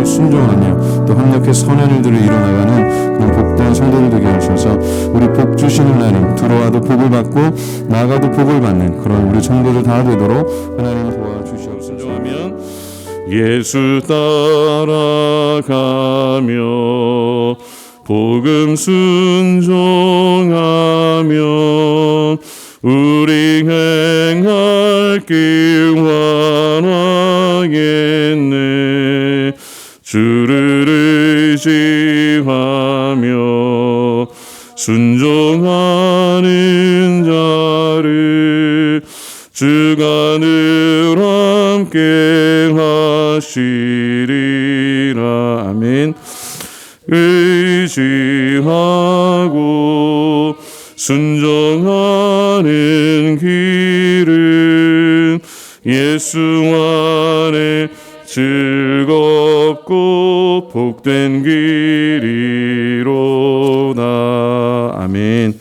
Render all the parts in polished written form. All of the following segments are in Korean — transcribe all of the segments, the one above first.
순종하며 또 합력해 선한 일들을 이뤄나가는 그런 복된 성도들 되게 하셔서 우리 복 주시는 하나님, 들어와도 복을 받고 나가도 복을 받는 그런 우리 성도들 다 되도록 하나님이 도와주시옵소서. 순종하면 예수 따라가며 복음 순종하면 우리 행할 길 완하겠네. 주를 의지하며 순종하는 자를 주가 늘 함께 하시리라. 아멘. 의지하고 순종하는 길은 예수 안에 즐겁고 복된 길이로다. 아멘.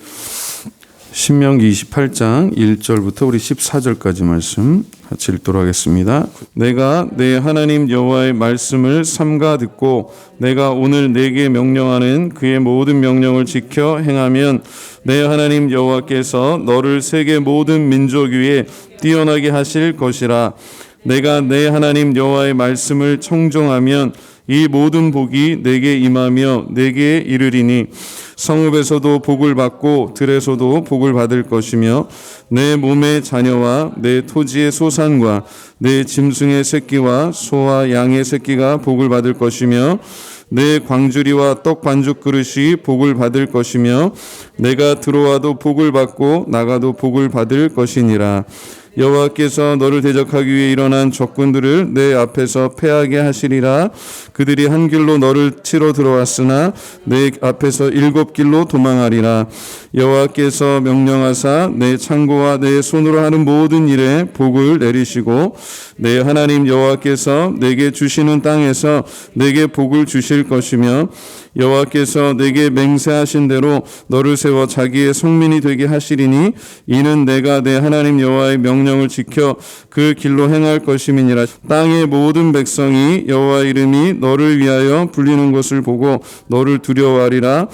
신명기 28장 1절부터 우리 14절까지 말씀 같이 읽도록 하겠습니다. 내가 내 하나님 여호와의 말씀을 삼가 듣고 내가 오늘 내게 명령하는 그의 모든 명령을 지켜 행하면 내 하나님 여호와께서 너를 세계 모든 민족 위에 뛰어나게 하실 것이라. 내가 내 하나님 여호와의 말씀을 청종하면 이 모든 복이 내게 임하며 내게 이르리니 성읍에서도 복을 받고 들에서도 복을 받을 것이며 내 몸의 자녀와 내 토지의 소산과 내 짐승의 새끼와 소와 양의 새끼가 복을 받을 것이며 내 광주리와 떡 반죽 그릇이 복을 받을 것이며 내가 들어와도 복을 받고 나가도 복을 받을 것이니라. 여호와께서 너를 대적하기 위해 일어난 적군들을 내 앞에서 패하게 하시리라. 그들이 한 길로 너를 치러 들어왔으나 내 앞에서 7길로 도망하리라. 여호와께서 명령하사 내 창고와 내 손으로 하는 모든 일에 복을 내리시고 내 하나님 여호와께서 내게 주시는 땅에서 내게 복을 주실 것이며 여호와께서 내게 맹세하신 대로 너를 세워 자기의 성민이 되게 하시리니 이는 내가 내 하나님 여호와의 명령을 지켜 그 길로 행할 것임이니라. 땅의 모든 백성이 여호와 이름이 너를 위하여 불리는 것을 보고 너를 두려워하리라.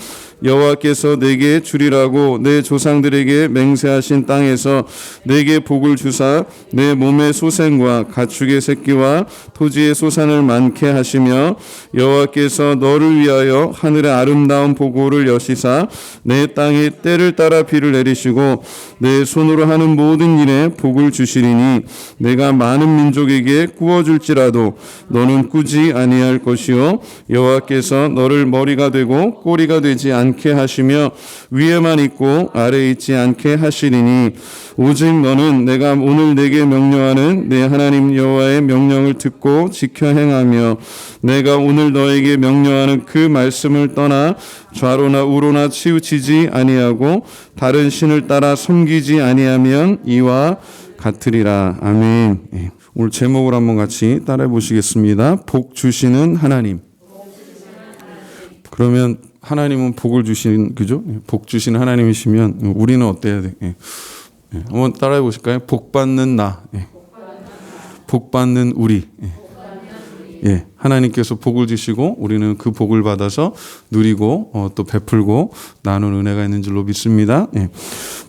여호와께서 내게 주리라고 내 조상들에게 맹세하신 땅에서 내게 복을 주사 내 몸의 소생과 가축의 새끼와 토지의 소산을 많게 하시며 여호와께서 너를 위하여 하늘의 아름다운 보고를 여시사 내 땅에 때를 따라 비를 내리시고 내 손으로 하는 모든 일에 복을 주시리니 내가 많은 민족에게 구워줄지라도 너는 꾸지 아니할 것이요 여호와께서 너를 머리가 되고 꼬리가 되지 않게 하시며 위에만 있고 아래에 있지 않게 하시리니 오직 너는 내가 오늘 내게 명령하는 내 하나님 여호와의 명령을 듣고 지켜 행하며 내가 오늘 너에게 명령하는 그 말씀을 떠나 좌로나 우로나 치우치지 아니하고 다른 신을 따라 섬기지 아니하면 이와 같으리라. 아멘. 오늘 제목을 한번 같이 따라해 보시겠습니다. 복 주시는 하나님. 그러면 하나님은 복을 주신, 그죠? 복 주신 하나님이시면 우리는 어때야 돼? 한번 따라해 보실까요? 복 받는 나, 복 받는 우리. 하나님께서 복을 주시고 우리는 그 복을 받아서 누리고 또 베풀고 나누는 은혜가 있는 줄로 믿습니다.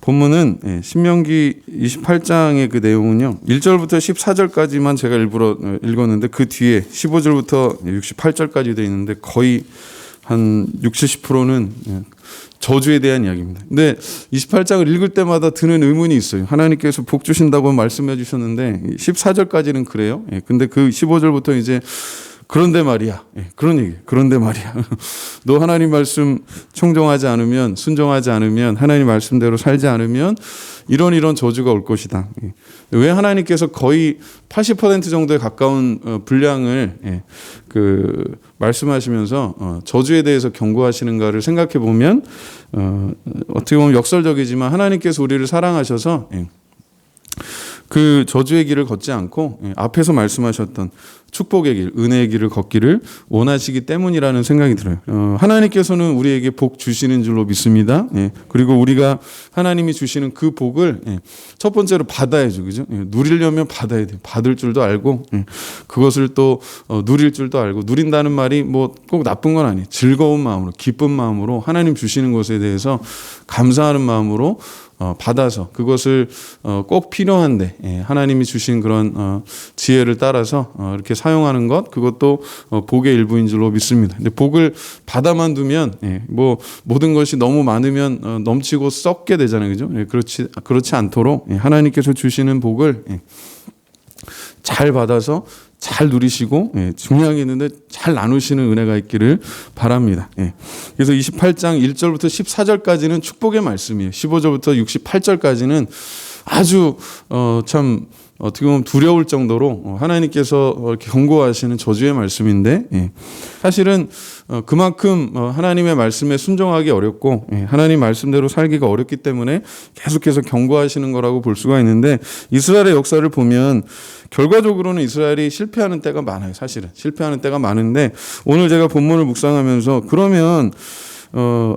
본문은 신명기 28장의 그 내용은요 1절부터 14절까지만 제가 일부러 읽었는데 그 뒤에 15절부터 68절까지 되어 있는데 거의 한 60, 70%는 저주에 대한 이야기입니다. 근데 28장을 읽을 때마다 드는 의문이 있어요. 하나님께서 복 주신다고 말씀해 주셨는데 14절까지는 그래요. 근데 그 15절부터 이제 그런데 말이야. 그런 얘기. 그런데 말이야. 너 하나님 말씀 청종하지 않으면, 순종하지 않으면, 하나님 말씀대로 살지 않으면 이런 저주가 올 것이다. 왜 하나님께서 거의 80% 정도에 가까운 분량을 말씀하시면서 저주에 대해서 경고하시는가를 생각해 보면 어떻게 보면 역설적이지만 하나님께서 우리를 사랑하셔서 그 저주의 길을 걷지 않고 앞에서 말씀하셨던 축복의 길, 은혜의 길을 걷기를 원하시기 때문이라는 생각이 들어요. 하나님께서는 우리에게 복 주시는 줄로 믿습니다. 그리고 우리가 하나님이 주시는 그 복을 첫 번째로 받아야죠. 그죠? 누리려면 받아야 돼요. 받을 줄도 알고 그것을 또 누릴 줄도 알고, 누린다는 말이 뭐 꼭 나쁜 건 아니에요. 즐거운 마음으로, 기쁜 마음으로 하나님 주시는 것에 대해서 감사하는 마음으로 받아서 그것을 꼭 필요한데 하나님이 주신 그런 지혜를 따라서 이렇게 사용하는 것, 그것도 복의 일부인 줄로 믿습니다. 근데 복을 받아만 두면 뭐 모든 것이 너무 많으면 넘치고 썩게 되잖아요. 그죠? 그렇지 않도록 하나님께서 주시는 복을 잘 받아서 잘 누리시고 중요한 게 있는데 잘 나누시는 은혜가 있기를 바랍니다. 그래서 28장 1절부터 14절까지는 축복의 말씀이에요. 15절부터 68절까지는 아주 참 어떻게 보면 두려울 정도로 하나님께서 이렇게 경고하시는 저주의 말씀인데, 사실은 그만큼 하나님의 말씀에 순종하기 어렵고 하나님 말씀대로 살기가 어렵기 때문에 계속해서 경고하시는 거라고 볼 수가 있는데, 이스라엘의 역사를 보면 결과적으로는 이스라엘이 실패하는 때가 많아요. 사실은 실패하는 때가 많은데, 오늘 제가 본문을 묵상하면서 그러면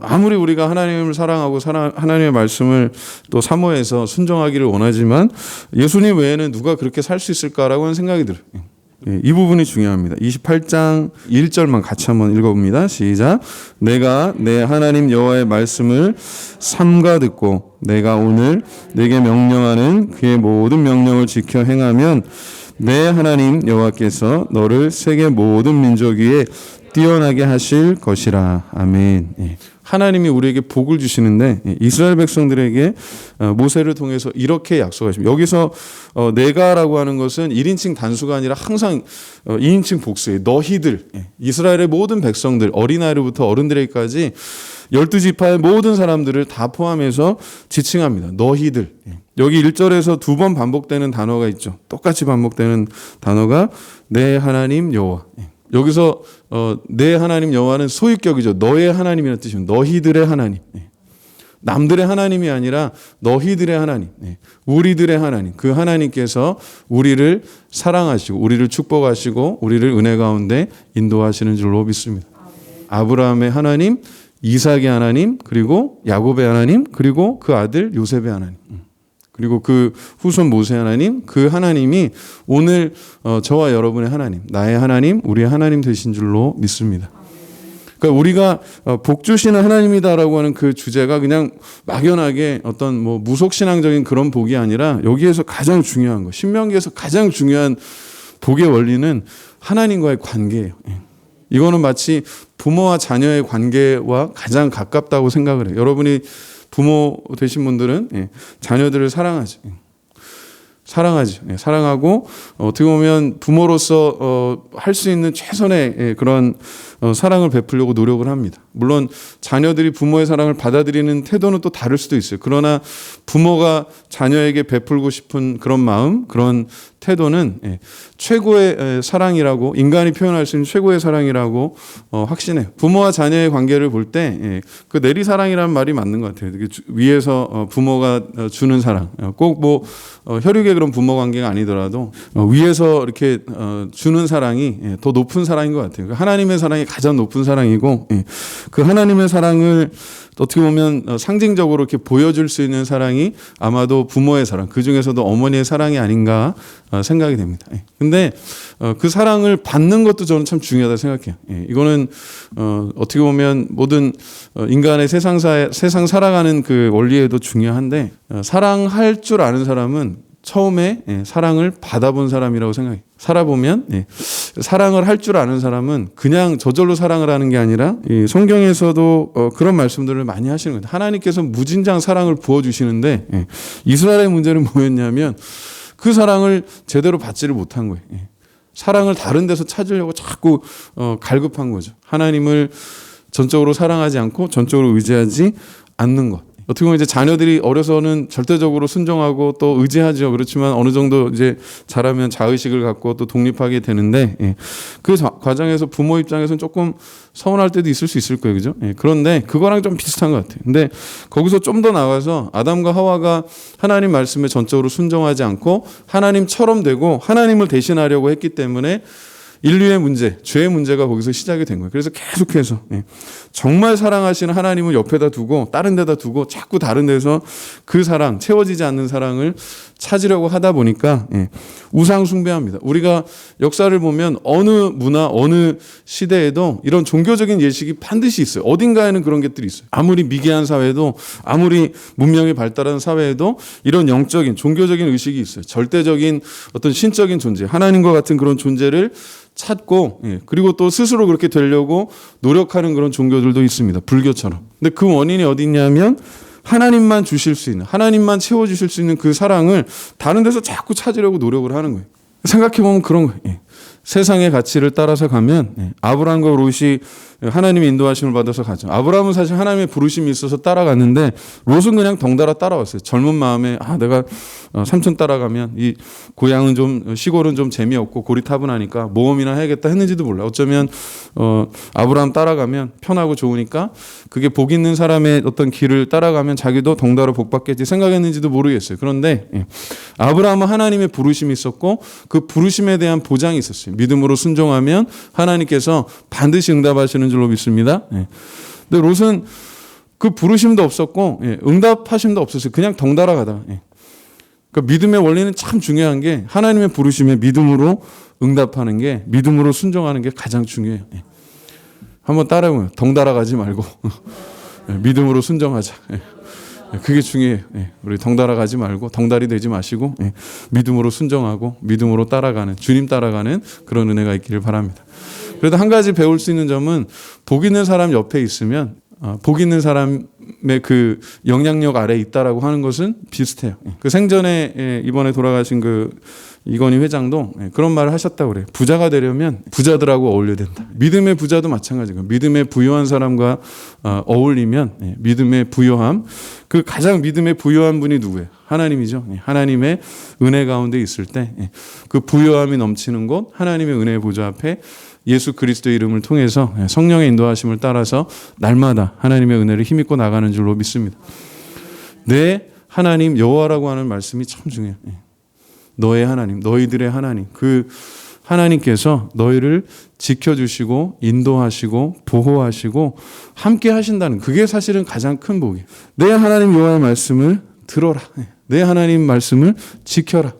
아무리 우리가 하나님을 사랑하고 하나님의 말씀을 또 사모해서 순종하기를 원하지만 예수님 외에는 누가 그렇게 살 수 있을까라고 하는 생각이 들어요. 이 부분이 중요합니다. 28장 1절만 같이 한번 읽어봅니다. 시작. 내가 내 하나님 여호와의 말씀을 삼가 듣고 내가 오늘 내게 명령하는 그의 모든 명령을 지켜 행하면 내 하나님 여호와께서 너를 세계 모든 민족 위에 뛰어나게 하실 것이라. 아멘. 하나님이 우리에게 복을 주시는데 이스라엘 백성들에게 모세를 통해서 이렇게 약속하십니다. 여기서 내가라고 하는 것은 1인칭 단수가 아니라 항상 2인칭 복수예요. 너희들, 이스라엘의 모든 백성들, 어린아이로부터 어른들에게까지 12지파의 모든 사람들을 다 포함해서 지칭합니다. 너희들. 여기 1절에서 두 번 반복되는 단어가 있죠. 똑같이 반복되는 단어가 내 하나님 여호와. 여기서 내 하나님 여호와는 소유격이죠. 너의 하나님이라는 뜻입니다. 너희들의 하나님. 남들의 하나님이 아니라 너희들의 하나님, 우리들의 하나님. 그 하나님께서 우리를 사랑하시고 우리를 축복하시고 우리를 은혜 가운데 인도하시는 줄로 믿습니다. 아브라함의 하나님, 이삭의 하나님, 그리고 야곱의 하나님, 그리고 그 아들 요셉의 하나님, 그리고 그 후손 모세 하나님, 그 하나님이 오늘 저와 여러분의 하나님, 나의 하나님, 우리의 하나님 되신 줄로 믿습니다. 그러니까 우리가 복 주시는 하나님이다라고 하는 그 주제가 그냥 막연하게 어떤 뭐 무속신앙적인 그런 복이 아니라 여기에서 가장 중요한 거, 신명기에서 가장 중요한 복의 원리는 하나님과의 관계예요. 이거는 마치 부모와 자녀의 관계와 가장 가깝다고 생각을 해요. 여러분이 부모 되신 분들은 자녀들을 사랑하죠. 사랑하고 어떻게 보면 부모로서 할 수 있는 최선의 그런 사랑을 베풀려고 노력을 합니다. 물론 자녀들이 부모의 사랑을 받아들이는 태도는 또 다를 수도 있어요. 그러나 부모가 자녀에게 베풀고 싶은 그런 마음, 그런 태도는 최고의 사랑이라고, 인간이 표현할 수 있는 최고의 사랑이라고 확신해요. 부모와 자녀의 관계를 볼 때 그 내리사랑이라는 말이 맞는 것 같아요. 위에서 부모가 주는 사랑, 꼭 뭐 혈육의 그런 부모 관계가 아니더라도 위에서 이렇게 주는 사랑이 더 높은 사랑인 것 같아요. 하나님의 사랑이 가장 높은 사랑이고, 그 하나님의 사랑을 어떻게 보면 상징적으로 이렇게 보여줄 수 있는 사랑이 아마도 부모의 사랑, 그 중에서도 어머니의 사랑이 아닌가 생각이 됩니다. 근데 그 사랑을 받는 것도 저는 참 중요하다 생각해요. 이거는 어떻게 보면 모든 인간의 세상 살아가는 그 원리에도 중요한데, 사랑할 줄 아는 사람은 처음에 사랑을 받아본 사람이라고 생각해요. 살아보면 사랑을 할 줄 아는 사람은 그냥 저절로 사랑을 하는 게 아니라, 성경에서도 그런 말씀들을 많이 하시는 거예요. 하나님께서 무진장 사랑을 부어주시는데 이스라엘의 문제는 뭐였냐면 그 사랑을 제대로 받지를 못한 거예요. 사랑을 다른 데서 찾으려고 자꾸 갈급한 거죠. 하나님을 전적으로 사랑하지 않고 전적으로 의지하지 않는 것. 어떻게 보면 이제 자녀들이 어려서는 절대적으로 순종하고 또 의지하죠. 그렇지만 어느 정도 이제 자라면 자의식을 갖고 또 독립하게 되는데, 그 과정에서 부모 입장에서는 조금 서운할 때도 있을 수 있을 거예요. 그죠? 그런데 그거랑 좀 비슷한 것 같아요. 근데 거기서 좀 더 나가서 아담과 하와가 하나님 말씀에 전적으로 순종하지 않고 하나님처럼 되고 하나님을 대신하려고 했기 때문에 인류의 문제, 죄의 문제가 거기서 시작이 된 거예요. 그래서 계속해서 정말 사랑하시는 하나님을 옆에다 두고 다른 데다 두고 자꾸 다른 데서 그 사랑, 채워지지 않는 사랑을 찾으려고 하다 보니까 우상 숭배합니다. 우리가 역사를 보면 어느 문화, 어느 시대에도 이런 종교적인 예식이 반드시 있어요. 어딘가에는 그런 것들이 있어요. 아무리 미개한 사회도, 아무리 문명이 발달한 사회에도 이런 영적인, 종교적인 의식이 있어요. 절대적인 어떤 신적인 존재, 하나님과 같은 그런 존재를 찾고, 그리고 또 스스로 그렇게 되려고 노력하는 그런 종교들도 있습니다. 불교처럼. 근데 그 원인이 어디 있냐면 하나님만 주실 수 있는, 하나님만 채워주실 수 있는 그 사랑을 다른 데서 자꾸 찾으려고 노력을 하는 거예요. 생각해보면 그런 거예요. 세상의 가치를 따라서 가면 아브라함과 롯이 하나님의 인도하심을 받아서 가죠. 아브라함은 사실 하나님의 부르심이 있어서 따라갔는데 롯은 그냥 덩달아 따라왔어요. 젊은 마음에 내가 삼촌 따라가면 이 고향은 좀 시골은 좀 재미없고 고리타분하니까 모험이나 해야겠다 했는지도 몰라요. 어쩌면 아브라함 따라가면 편하고 좋으니까 그게 복 있는 사람의 어떤 길을 따라가면 자기도 덩달아 복 받겠지 생각했는지도 모르겠어요. 그런데 아브라함은 하나님의 부르심이 있었고 그 부르심에 대한 보장이 있었어요. 믿음으로 순종하면 하나님께서 반드시 응답하시는 줄로 믿습니다. 근데 롯은 그 부르심도 없었고 응답하심도 없었어요. 그냥 덩달아 가다가. 그러니까 믿음의 원리는 참 중요한 게 하나님의 부르심에 믿음으로 응답하는 게, 믿음으로 순종하는 게 가장 중요해요. 한번 따라해보면 덩달아 가지 말고 믿음으로 순종하자. 그게 중요해요. 우리 덩달아 가지 말고 덩달이 되지 마시고 믿음으로 순종하고 믿음으로 따라가는, 주님 따라가는 그런 은혜가 있기를 바랍니다. 그래도 한 가지 배울 수 있는 점은 복 있는 사람 옆에 있으면 복 있는 사람의 그 영향력 아래에 있다라고 하는 것은 비슷해요. 그 생전에 이번에 돌아가신 그 이건희 회장도 그런 말을 하셨다고 그래요. 부자가 되려면 부자들하고 어울려야 된다. 믿음의 부자도 마찬가지고 믿음의 부유한 사람과 어울리면 믿음의 부유함, 그 가장 믿음의 부유한 분이 누구예요? 하나님이죠. 하나님의 은혜 가운데 있을 때 그 부유함이 넘치는 곳, 하나님의 은혜의 보좌 앞에 예수 그리스도의 이름을 통해서 성령의 인도하심을 따라서 날마다 하나님의 은혜를 힘입고 나가는 줄로 믿습니다. 내 하나님 여호와라고 하는 말씀이 참 중요해요. 너의 하나님, 너희들의 하나님, 그 하나님께서 너희를 지켜주시고 인도하시고 보호하시고 함께 하신다는, 그게 사실은 가장 큰 복이에요. 내 하나님 여호와의 말씀을 들어라. 내 하나님 말씀을 지켜라.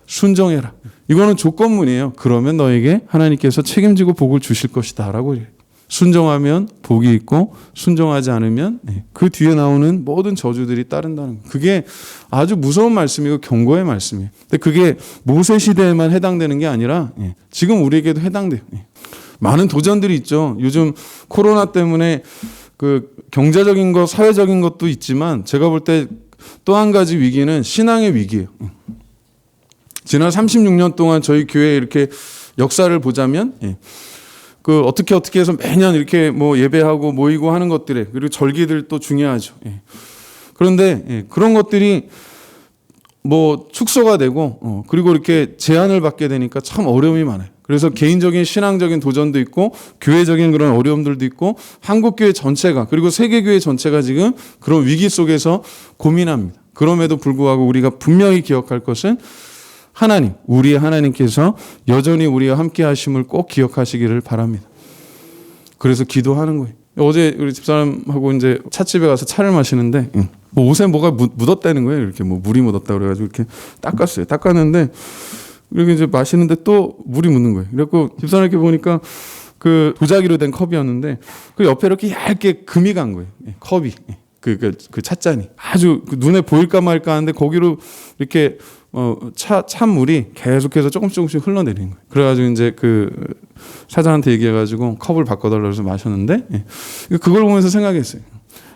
순종해라. 이거는 조건문이에요. 그러면 너에게 하나님께서 책임지고 복을 주실 것이다 라고 해요. 순종하면 복이 있고 순종하지 않으면 그 뒤에 나오는 모든 저주들이 따른다는 거예요. 그게 아주 무서운 말씀이고 경고의 말씀이에요. 근데 그게 모세 시대에만 해당되는 게 아니라 지금 우리에게도 해당돼요. 많은 도전들이 있죠. 요즘 코로나 때문에 그 경제적인 것, 사회적인 것도 있지만 제가 볼 때 또 한 가지 위기는 신앙의 위기예요. 지난 36년 동안 저희 교회 이렇게 역사를 보자면 그 어떻게 해서 매년 이렇게 뭐 예배하고 모이고 하는 것들에, 그리고 절기들도 중요하죠. 그런데 그런 것들이 뭐 축소가 되고 그리고 이렇게 제한을 받게 되니까 참 어려움이 많아요. 그래서 개인적인 신앙적인 도전도 있고 교회적인 그런 어려움들도 있고 한국 교회 전체가, 그리고 세계 교회 전체가 지금 그런 위기 속에서 고민합니다. 그럼에도 불구하고 우리가 분명히 기억할 것은 하나님, 우리의 하나님께서 여전히 우리와 함께 하심을 꼭 기억하시기를 바랍니다. 그래서 기도하는 거예요. 어제 우리 집사람하고 이제 찻집에 가서 차를 마시는데 뭐 옷에 뭐가 묻었다는 거예요. 이렇게 뭐 물이 묻었다 그래가지고 이렇게 닦았어요. 닦았는데 그리고 이제 마시는데 또 물이 묻는 거예요. 그래갖고 집사람 이렇게 보니까 그 도자기로 된 컵이었는데 그 옆에 이렇게 얇게 금이 간 거예요. 컵이. 그 찻잔이 아주 눈에 보일까 말까 하는데 거기로 이렇게 찬물이 계속해서 조금씩 흘러내리는 거예요. 그래가지고 이제 그 사장한테 얘기해가지고 컵을 바꿔달라고 해서 마셨는데 그걸 보면서 생각했어요.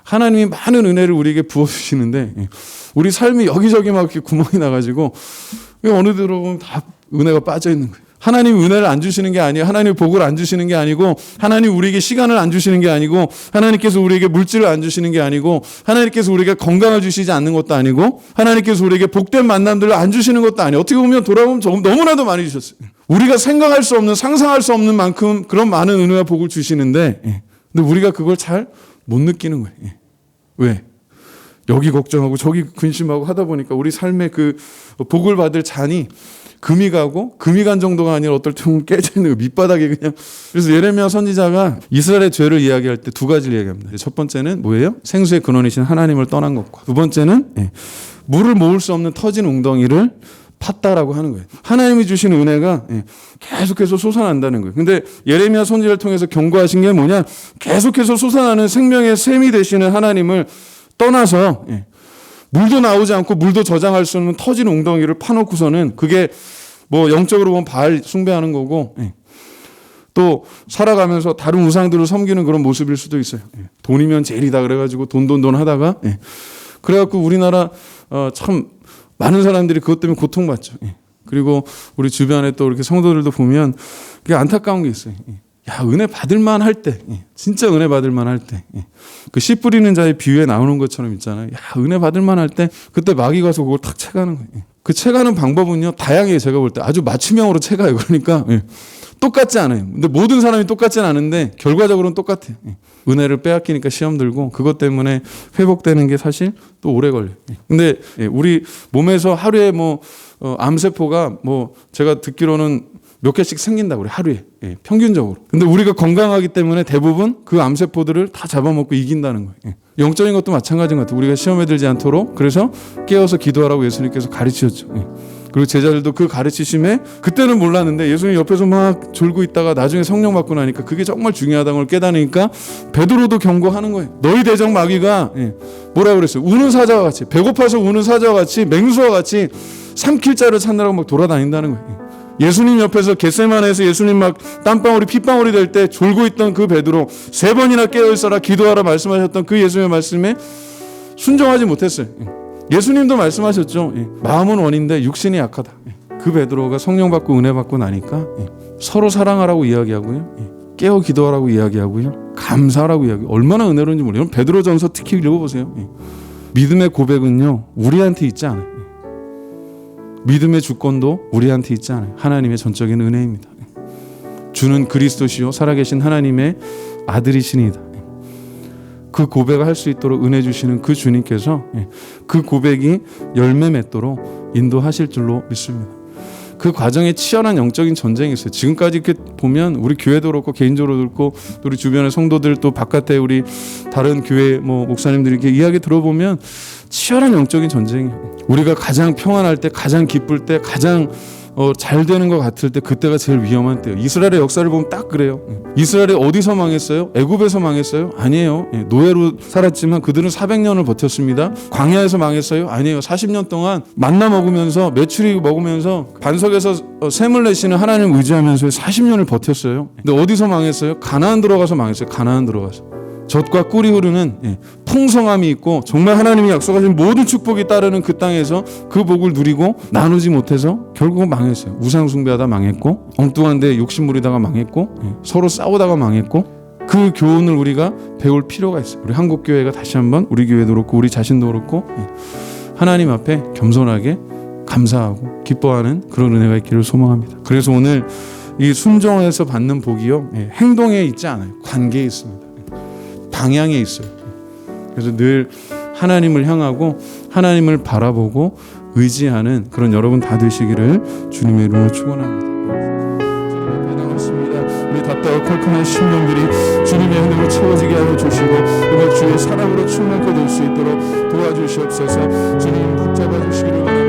하나님이 많은 은혜를 우리에게 부어주시는데 우리 삶이 여기저기 막 이렇게 구멍이 나가지고 어느 데로 보면 다 은혜가 빠져 있는 거예요. 하나님 은혜를 안 주시는 게 아니에요. 하나님 복을 안 주시는 게 아니고, 하나님 우리에게 시간을 안 주시는 게 아니고, 하나님께서 우리에게 물질을 안 주시는 게 아니고, 하나님께서 우리에게 건강을 주시지 않는 것도 아니고, 하나님께서 우리에게 복된 만남들을 안 주시는 것도 아니에요. 어떻게 보면 돌아보면 너무나도 많이 주셨어요. 우리가 생각할 수 없는, 상상할 수 없는 만큼 그런 많은 은혜와 복을 주시는데, 근데 우리가 그걸 잘 못 느끼는 거예요. 왜? 여기 걱정하고 저기 근심하고 하다 보니까 우리 삶의 그 복을 받을 잔이 금이 가고, 금이 간 정도가 아니라 어떨 때 보면 깨져 있는 거, 밑바닥에 그냥. 그래서 예레미야 선지자가 이스라엘의 죄를 이야기할 때 두 가지를 이야기합니다. 첫 번째는 뭐예요? 생수의 근원이신 하나님을 떠난 것과, 두 번째는 물을 모을 수 없는 터진 웅덩이를 팠다라고 하는 거예요. 하나님이 주신 은혜가 계속해서 솟아난다는 거예요. 근데 예레미야 선지자를 통해서 경고하신 게 뭐냐? 계속해서 솟아나는 생명의 샘이 되시는 하나님을 떠나서 물도 나오지 않고 물도 저장할 수 없는 터진 웅덩이를 파놓고서는, 그게 뭐 영적으로 보면 바알 숭배하는 거고, 또 살아가면서 다른 우상들을 섬기는 그런 모습일 수도 있어요. 돈이면 제일이다 그래가지고 돈 하다가, 그래갖고 우리나라 참 많은 사람들이 그것 때문에 고통받죠. 그리고 우리 주변에 또 이렇게 성도들도 보면 그게 안타까운 게 있어요. 야, 은혜 받을만 할 때, 진짜 은혜 받을만 할 때, 그 씨 뿌리는 자의 비유에 나오는 것처럼 있잖아요. 야, 은혜 받을만 할 때, 그때 마귀 가서 그걸 탁 채가는 거예요. 그 채가는 방법은요, 다양해요. 제가 볼 때 아주 맞춤형으로 채가요. 그러니까 똑같지 않아요. 근데 모든 사람이 똑같지는 않은데 결과적으로는 똑같아요. 은혜를 빼앗기니까 시험 들고, 그것 때문에 회복되는 게 사실 또 오래 걸려요. 근데 우리 몸에서 하루에 뭐 암세포가 뭐 제가 듣기로는 몇 개씩 생긴다고 그래, 하루에. 평균적으로. 근데 우리가 건강하기 때문에 대부분 그 암세포들을 다 잡아먹고 이긴다는 거예요. 영적인 것도 마찬가지인 것 같아요. 우리가 시험에 들지 않도록, 그래서 깨어서 기도하라고 예수님께서 가르치셨죠. 그리고 제자들도 그 가르치심에 그때는 몰랐는데 예수님 옆에서 막 졸고 있다가 나중에 성령 받고 나니까 그게 정말 중요하다는 걸 깨달으니까 베드로도 경고하는 거예요. 너희 대적 마귀가 뭐라 그랬어요? 우는 사자와 같이, 배고파서 우는 사자와 같이, 맹수와 같이 삼킬 자를 찾느라고 막 돌아다닌다는 거예요. 예수님 옆에서 겟세마네에서 예수님 막 땀방울이 핏방울이 될 때 졸고 있던 그 베드로, 3번이나 깨어있어라 기도하라 말씀하셨던 그 예수님의 말씀에 순종하지 못했어요. 예수님도 말씀하셨죠. 마음은 원인데 육신이 약하다. 그 베드로가 성령 받고 은혜 받고 나니까 서로 사랑하라고 이야기하고요, 깨어 기도하라고 이야기하고요, 감사하라고 이야기해요. 얼마나 은혜로운지 몰라요. 베드로전서 특히 읽어보세요. 믿음의 고백은요, 우리한테 있지 않아요. 믿음의 주권도 우리한테 있지 않아요. 하나님의 전적인 은혜입니다. 주는 그리스도시요 살아계신 하나님의 아들이시니이다. 그 고백을 할 수 있도록 은혜 주시는 그 주님께서 그 고백이 열매 맺도록 인도하실 줄로 믿습니다. 그 과정에 치열한 영적인 전쟁이 있어요. 지금까지 이렇게 보면 우리 교회도 그렇고 개인적으로도 그렇고 또 우리 주변의 성도들, 또 바깥에 우리 다른 교회 뭐 목사님들이 이렇게 이야기 들어보면 치열한 영적인 전쟁이에요. 우리가 가장 평안할 때, 가장 기쁠 때, 가장 잘 되는 것 같을 때, 그때가 제일 위험한 때예요. 이스라엘의 역사를 보면 딱 그래요. 이스라엘이 어디서 망했어요? 애굽에서 망했어요? 아니에요. 노예로 살았지만 그들은 400년을 버텼습니다. 광야에서 망했어요? 아니에요. 40년 동안 만나 먹으면서, 메추리 먹으면서 반석에서 샘을 내시는 하나님을 의지하면서 40년을 버텼어요. 근데 어디서 망했어요? 가나안 들어가서 망했어요. 가나안 들어가서. 젖과 꿀이 흐르는 풍성함이 있고 정말 하나님이 약속하신 모든 축복이 따르는 그 땅에서 그 복을 누리고 나누지 못해서 결국은 망했어요. 우상 숭배하다 망했고, 엉뚱한 데 욕심부리다가 망했고, 서로 싸우다가 망했고, 그 교훈을 우리가 배울 필요가 있어요. 우리 한국교회가 다시 한번, 우리 교회도 그렇고 우리 자신도 그렇고 하나님 앞에 겸손하게 감사하고 기뻐하는 그런 은혜가 있기를 소망합니다. 그래서 오늘 이 순종에서 받는 복이요, 행동에 있지 않아요. 관계에 있습니다. 방향에 있어요. 그래서 늘 하나님을 향하고 하나님을 바라보고 의지하는 그런 여러분 다 되시기를 주님의 이름으로 축원합니다. 우리 답답하고 컬컬한 심령들이 주님의 은혜로 채워지게 하여 주시고, 이번 주의 사랑으로 충만케 될 수 있도록 도와주시옵소서. 주님 붙잡아 주시기를 바랍니다.